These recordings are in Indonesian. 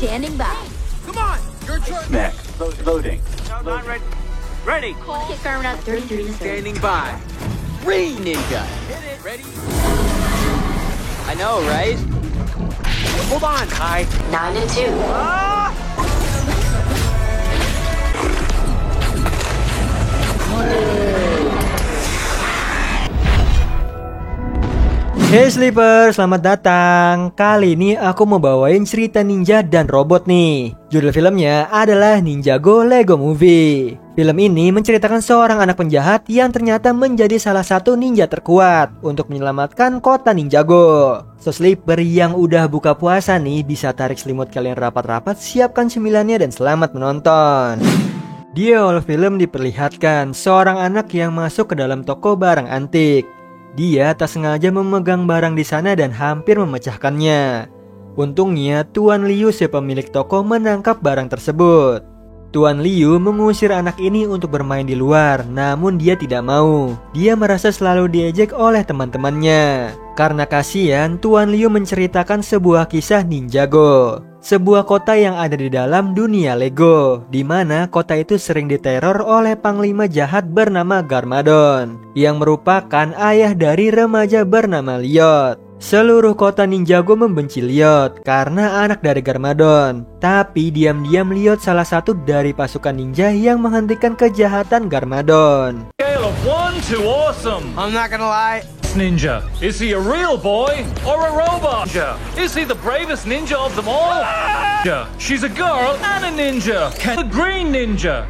Standing by. Come on, your turn. Next, loading. No, not ready. Ready. Kick Garmin out 33 to 30. Standing by. Green Ninja. Hit it. Ready. I know, right? Hold on, Kai. 9 and 2. Ah! Hey Sleeper, selamat datang. Kali ini aku mau bawain cerita ninja dan robot nih. Judul filmnya adalah Ninjago Lego Movie. Film ini menceritakan seorang anak penjahat yang ternyata menjadi salah satu ninja terkuat untuk menyelamatkan kota Ninjago. So Sleeper yang udah buka puasa nih, bisa tarik selimut kalian rapat-rapat, siapkan cemilannya dan selamat menonton. Di awal film diperlihatkan seorang anak yang masuk ke dalam toko barang antik. Dia tak sengaja memegang barang di sana dan hampir memecahkannya. Untungnya Tuan Liu si pemilik toko menangkap barang tersebut. Tuan Liu mengusir anak ini untuk bermain di luar, namun dia tidak mau. Dia merasa selalu diejek oleh teman-temannya. Karena kasihan, Tuan Liu menceritakan sebuah kisah Ninjago, sebuah kota yang ada di dalam dunia Lego, di mana kota itu sering diteror oleh panglima jahat bernama Garmadon, yang merupakan ayah dari remaja bernama Liot. Seluruh kota Ninjago membenci Liot karena anak dari Garmadon. Tapi diam-diam Liot salah satu dari pasukan ninja yang menghentikan kejahatan Garmadon. Scale of 1 to awesome. I'm not gonna lie. Ninja, is he a real boy or a robot? Ninja, is he the bravest ninja of them all? Ninja, she's a girl and a ninja. The green ninja.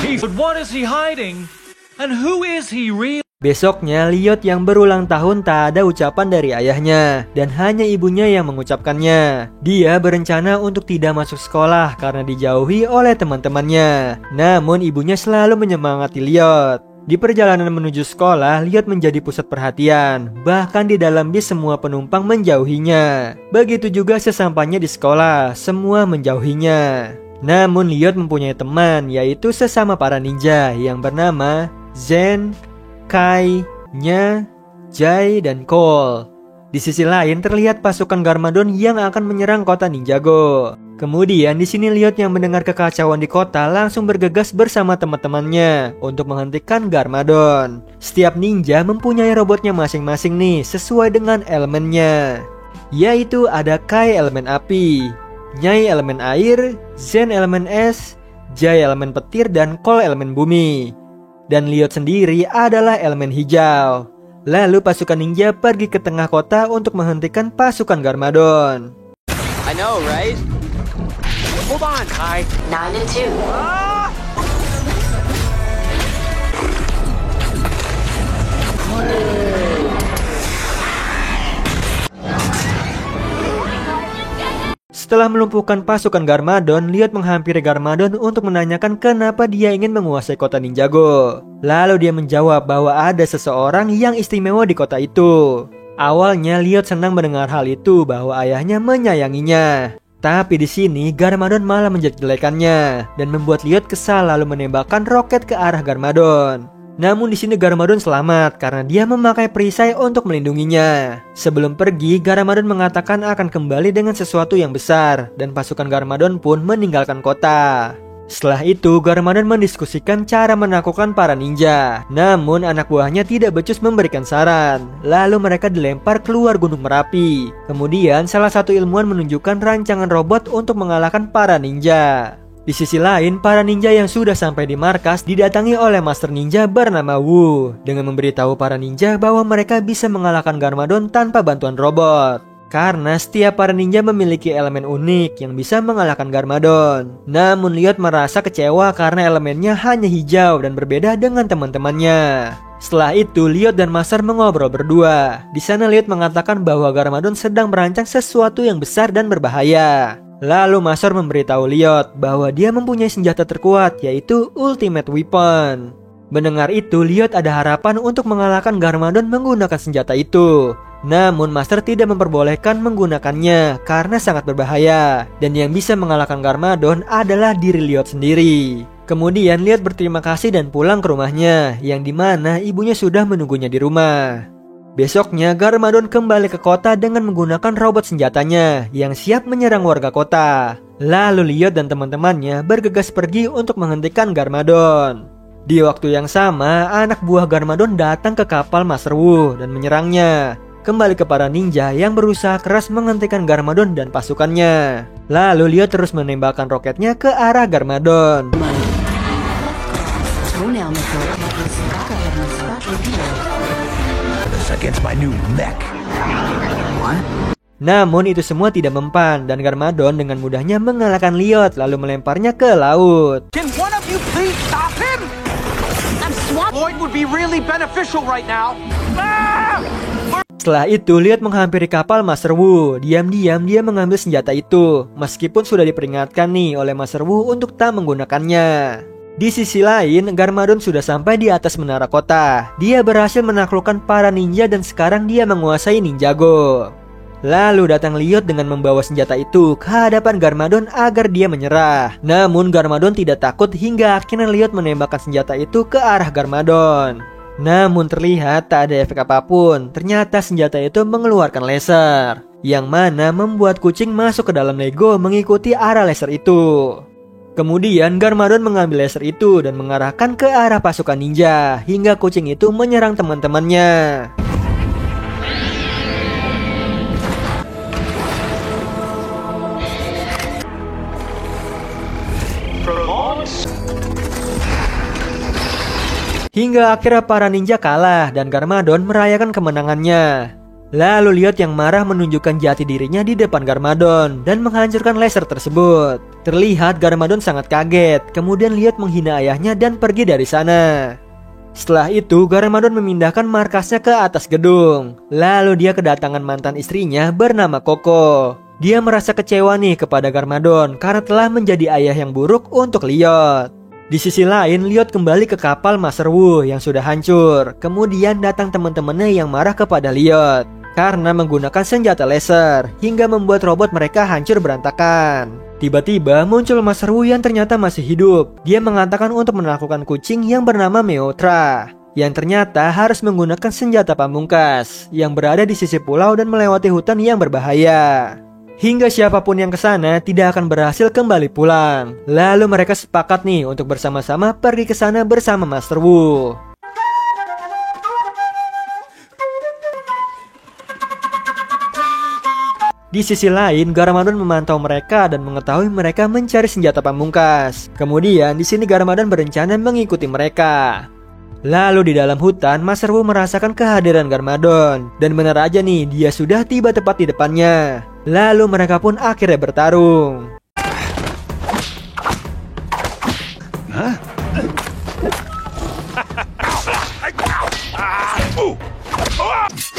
But what is he hiding? And who is he really? Besoknya Liot yang berulang tahun tak ada ucapan dari ayahnya, dan hanya ibunya yang mengucapkannya. Dia berencana untuk tidak masuk sekolah karena dijauhi oleh teman-temannya. Namun ibunya selalu menyemangati Liot. Di perjalanan menuju sekolah, Liot menjadi pusat perhatian. Bahkan di dalam bis semua penumpang menjauhinya. Begitu juga sesampainya di sekolah, semua menjauhinya. Namun Liot mempunyai teman, yaitu sesama para ninja yang bernama Zen, Kai, Nya, Jai, dan Cole. Di sisi lain terlihat pasukan Garmadon yang akan menyerang kota Ninjago. Kemudian di sini Liot yang mendengar kekacauan di kota langsung bergegas bersama teman-temannya untuk menghentikan Garmadon. Setiap ninja mempunyai robotnya masing-masing nih sesuai dengan elemennya. Yaitu ada Kai elemen api, Nyai elemen air, Zen elemen es, Jai elemen petir, dan Cole elemen bumi. Dan Liot sendiri adalah elemen hijau. Lalu pasukan ninja pergi ke tengah kota untuk menghentikan pasukan Garmadon. I know, right? Hold on, Kai. 9 and 2. Ah! Setelah melumpuhkan pasukan Garmadon, Liot menghampiri Garmadon untuk menanyakan kenapa dia ingin menguasai kota Ninjago. Lalu dia menjawab bahwa ada seseorang yang istimewa di kota itu. Awalnya Liot senang mendengar hal itu, bahwa ayahnya menyayanginya. Tapi di sini Garmadon malah menjelek-jelekannya dan membuat Liot kesal lalu menembakkan roket ke arah Garmadon. Namun di sini Garmadon selamat karena dia memakai perisai untuk melindunginya. Sebelum pergi, Garmadon mengatakan akan kembali dengan sesuatu yang besar dan pasukan Garmadon pun meninggalkan kota. Setelah itu, Garmadon mendiskusikan cara menaklukkan para ninja. Namun anak buahnya tidak becus memberikan saran. Lalu mereka dilempar keluar Gunung Merapi. Kemudian salah satu ilmuwan menunjukkan rancangan robot untuk mengalahkan para ninja. Di sisi lain, para ninja yang sudah sampai di markas didatangi oleh Master Ninja bernama Wu dengan memberitahu para ninja bahwa mereka bisa mengalahkan Garmadon tanpa bantuan robot. Karena setiap para ninja memiliki elemen unik yang bisa mengalahkan Garmadon. Namun Liot merasa kecewa karena elemennya hanya hijau dan berbeda dengan teman-temannya. Setelah itu, Liot dan Master mengobrol berdua. Di sana Liot mengatakan bahwa Garmadon sedang merancang sesuatu yang besar dan berbahaya. Lalu Master memberitahu Liot bahwa dia mempunyai senjata terkuat, yaitu Ultimate Weapon. Mendengar itu, Liot ada harapan untuk mengalahkan Garmadon menggunakan senjata itu. Namun Master tidak memperbolehkan menggunakannya karena sangat berbahaya. Dan yang bisa mengalahkan Garmadon adalah diri Liot sendiri. Kemudian Liot berterima kasih dan pulang ke rumahnya, yang dimana ibunya sudah menunggunya di rumah. Besoknya, Garmadon kembali ke kota dengan menggunakan robot senjatanya yang siap menyerang warga kota. Lalu Liot dan teman-temannya bergegas pergi untuk menghentikan Garmadon. Di waktu yang sama, anak buah Garmadon datang ke kapal Master Wu dan menyerangnya. Kembali ke para ninja yang berusaha keras menghentikan Garmadon dan pasukannya. Lalu Liot terus menembakkan roketnya ke arah Garmadon. Against my new mech. Namun itu semua tidak mempan dan Garmadon dengan mudahnya mengalahkan Liot lalu melemparnya ke laut. Can one of you please stop him? I'm swap. Lloyd would be really beneficial right now. Ah! Setelah itu Liot menghampiri kapal Master Wu. Diam-diam dia mengambil senjata itu, meskipun sudah diperingatkan nih oleh Master Wu untuk tak menggunakannya. Di sisi lain, Garmadon sudah sampai di atas menara kota. Dia berhasil menaklukkan para ninja dan sekarang dia menguasai Ninjago. Lalu datang Liot dengan membawa senjata itu ke hadapan Garmadon agar dia menyerah. Namun Garmadon tidak takut hingga akhirnya Liot menembakkan senjata itu ke arah Garmadon. Namun terlihat tak ada efek apapun. Ternyata senjata itu mengeluarkan laser, yang mana membuat kucing masuk ke dalam Lego mengikuti arah laser itu. Kemudian Garmadon mengambil laser itu dan mengarahkan ke arah pasukan ninja hingga kucing itu menyerang teman-temannya. Hingga akhirnya para ninja kalah dan Garmadon merayakan kemenangannya. Lalu Liot yang marah menunjukkan jati dirinya di depan Garmadon dan menghancurkan laser tersebut. Terlihat Garmadon sangat kaget. Kemudian Liot menghina ayahnya dan pergi dari sana. Setelah itu Garmadon memindahkan markasnya ke atas gedung. Lalu dia kedatangan mantan istrinya bernama Koko. Dia merasa kecewa nih kepada Garmadon karena telah menjadi ayah yang buruk untuk Liot. Di sisi lain, Liot kembali ke kapal Master Wu yang sudah hancur. Kemudian datang teman-temannya yang marah kepada Liot karena menggunakan senjata laser hingga membuat robot mereka hancur berantakan. Tiba-tiba muncul Master Wu yang ternyata masih hidup. Dia mengatakan untuk menaklukkan kucing yang bernama Meotra, yang ternyata harus menggunakan senjata pamungkas yang berada di sisi pulau dan melewati hutan yang berbahaya. Hingga siapapun yang kesana tidak akan berhasil kembali pulang. Lalu mereka sepakat nih untuk bersama-sama pergi ke sana bersama Master Wu. Di sisi lain, Garmadon memantau mereka dan mengetahui mereka mencari senjata pamungkas. Kemudian di sini Garmadon berencana mengikuti mereka. Lalu di dalam hutan, Master Wu merasakan kehadiran Garmadon dan benar aja nih dia sudah tiba tepat di depannya. Lalu mereka pun akhirnya bertarung.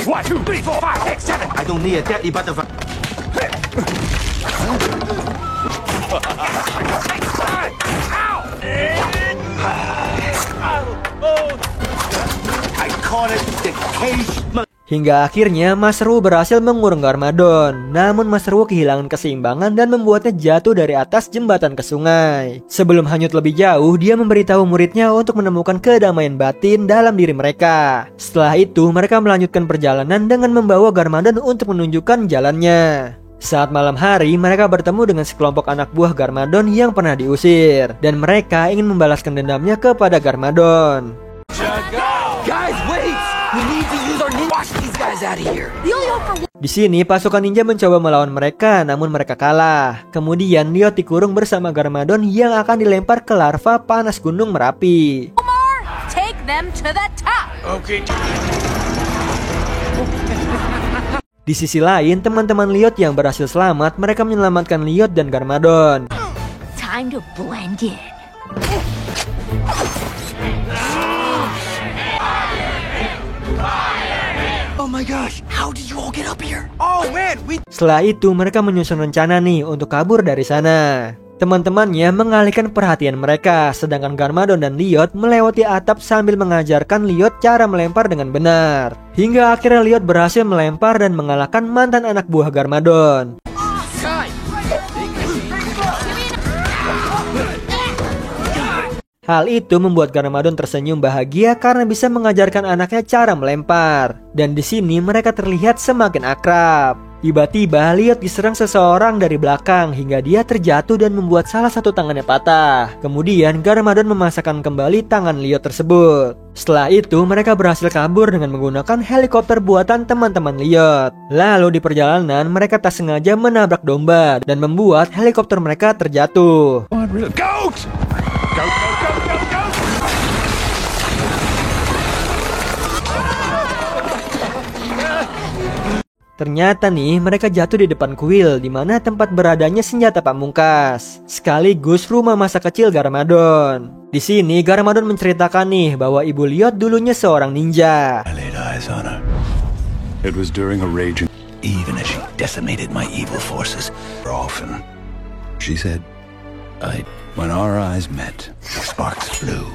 One, two, three, four, five, six, seven. I don't need a deadly butterfly. I call it the cage. Hingga akhirnya Master Wu berhasil mengurung Garmadon. Namun Master Wu kehilangan keseimbangan dan membuatnya jatuh dari atas jembatan ke sungai. Sebelum hanyut lebih jauh, dia memberitahu muridnya untuk menemukan kedamaian batin dalam diri mereka. Setelah itu mereka melanjutkan perjalanan dengan membawa Garmadon untuk menunjukkan jalannya. Saat malam hari, mereka bertemu dengan sekelompok anak buah Garmadon yang pernah diusir, dan mereka ingin membalaskan dendamnya kepada Garmadon. Guys, wait! We need to use our ninja. Wash these guys out of here. Di sini pasukan ninja mencoba melawan mereka, namun mereka kalah. Kemudian Liot dikurung bersama Garmadon yang akan dilempar ke larva panas gunung Merapi. Take them to the top. Okay. Di sisi lain, teman-teman Liot yang berhasil selamat, mereka menyelamatkan Liot dan Garmadon. Time to blend in. Oh my gosh! How did you all get up here? Oh man, we... Setelah itu mereka menyusun rencana nih untuk kabur dari sana. Teman-temannya mengalihkan perhatian mereka, sedangkan Garmadon dan Liot melewati atap sambil mengajarkan Liot cara melempar dengan benar. Hingga akhirnya Liot berhasil melempar dan mengalahkan mantan anak buah Garmadon. Hal itu membuat Garmadon tersenyum bahagia karena bisa mengajarkan anaknya cara melempar. Dan di sini mereka terlihat semakin akrab. Tiba-tiba Liot diserang seseorang dari belakang hingga dia terjatuh dan membuat salah satu tangannya patah. Kemudian Garmadon memasakkan kembali tangan Liot tersebut. Setelah itu mereka berhasil kabur dengan menggunakan helikopter buatan teman-teman Liot. Lalu di perjalanan mereka tak sengaja menabrak domba dan membuat helikopter mereka terjatuh. Ternyata nih mereka jatuh di depan kuil di mana tempat beradanya senjata pamungkas, sekaligus rumah masa kecil Garmadon. Di sini Garmadon menceritakan nih bahwa ibu Liot dulunya seorang ninja. I laid eyes on her. It was during a raging, even as she decimated my evil forces often. She said, when our eyes met, sparks flew.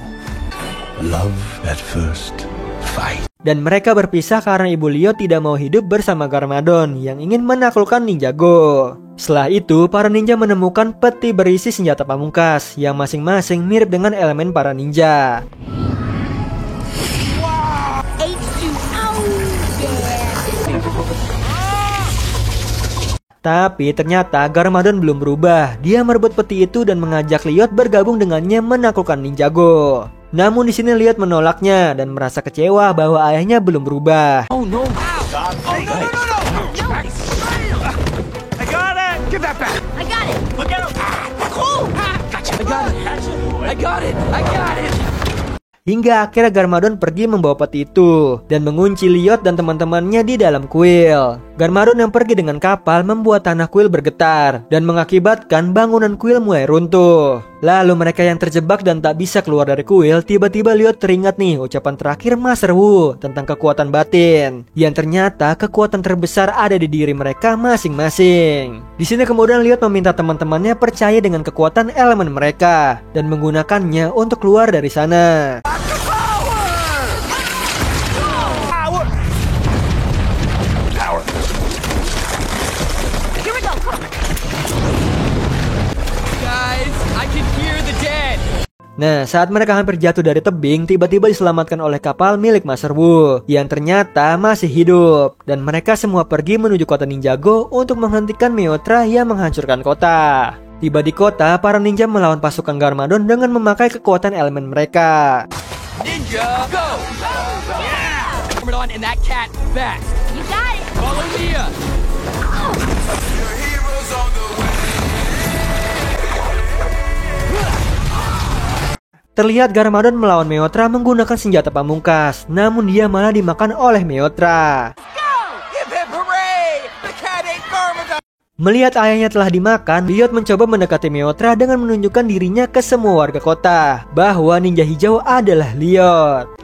Love at first fight. Dan mereka berpisah karena ibu Liot tidak mau hidup bersama Garmadon yang ingin menaklukkan Ninjago. Setelah itu, para ninja menemukan peti berisi senjata pamungkas yang masing-masing mirip dengan elemen para ninja. Tapi ternyata Garmadon belum berubah. Dia merebut peti itu dan mengajak Liot bergabung dengannya menaklukkan Ninjago. Namun di sini Liot menolaknya dan merasa kecewa bahwa ayahnya belum berubah. Oh no! Oh no! I got it! Give that back! I got it. Look at him! Cool! Gotcha! I got it! Hingga akhirnya Garmadon pergi membawa peti itu dan mengunci Liot dan teman-temannya di dalam kuil. Garmadon yang pergi dengan kapal membuat tanah kuil bergetar dan mengakibatkan bangunan kuil mulai runtuh. Lalu mereka yang terjebak dan tak bisa keluar dari kuil, tiba-tiba Liot teringat nih ucapan terakhir Master Wu tentang kekuatan batin, yang ternyata kekuatan terbesar ada di diri mereka masing-masing. Di sini kemudian Liot meminta teman-temannya percaya dengan kekuatan elemen mereka dan menggunakannya untuk keluar dari sana. Nah, saat mereka hampir jatuh dari tebing, tiba-tiba diselamatkan oleh kapal milik Master Wu yang ternyata masih hidup. Dan mereka semua pergi menuju kota Ninjago untuk menghentikan Meotra yang menghancurkan kota. Tiba di kota, para ninja melawan pasukan Garmadon dengan memakai kekuatan elemen mereka. Ninja, go! Yeah! Garmadon and that cat fast. You got it. Follow me up. Terlihat Garmadon melawan Meotra menggunakan senjata pamungkas, namun dia malah dimakan oleh Meotra. Melihat ayahnya telah dimakan, Liot mencoba mendekati Meotra dengan menunjukkan dirinya ke semua warga kota bahwa ninja hijau adalah Liot.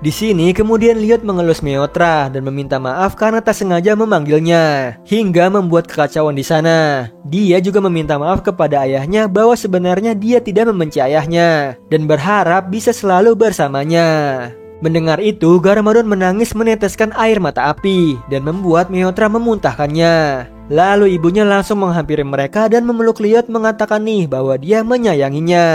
Di sini kemudian Liot mengelus Meotra dan meminta maaf karena tak sengaja memanggilnya, hingga membuat kekacauan di sana. Dia juga meminta maaf kepada ayahnya bahwa sebenarnya dia tidak membenci ayahnya dan berharap bisa selalu bersamanya. Mendengar itu, Garmadon menangis meneteskan air mata api dan membuat Meotra memuntahkannya. Lalu ibunya langsung menghampiri mereka dan memeluk Liot mengatakan nih bahwa dia menyayanginya.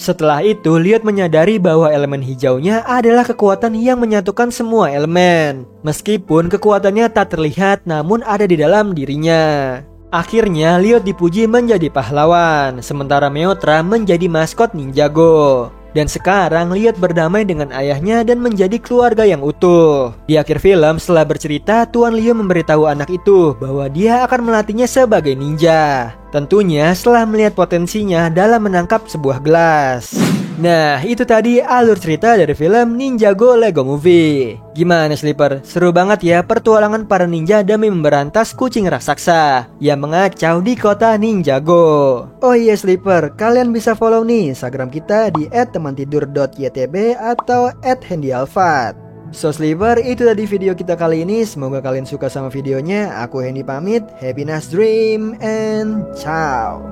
Setelah itu, Liot menyadari bahwa elemen hijaunya adalah kekuatan yang menyatukan semua elemen. Meskipun kekuatannya tak terlihat, namun ada di dalam dirinya. Akhirnya, Liot dipuji menjadi pahlawan, sementara Meotra menjadi maskot Ninjago. Dan sekarang Liot berdamai dengan ayahnya dan menjadi keluarga yang utuh. Di akhir film, setelah bercerita, Tuan Liu memberitahu anak itu bahwa dia akan melatihnya sebagai ninja. Tentunya setelah melihat potensinya dalam menangkap sebuah gelas. Nah, itu tadi alur cerita dari film Ninjago Lego Movie. Gimana Sleeper? Seru banget ya pertualangan para ninja demi memberantas kucing raksasa yang mengacau di kota Ninjago. Oh iya Sleeper, kalian bisa follow nih Instagram kita di @temantidur.ytb atau @handyalfat. So Sleeper, itu tadi video kita kali ini. Semoga kalian suka sama videonya. Aku Hendy pamit. Happy nice dream and ciao.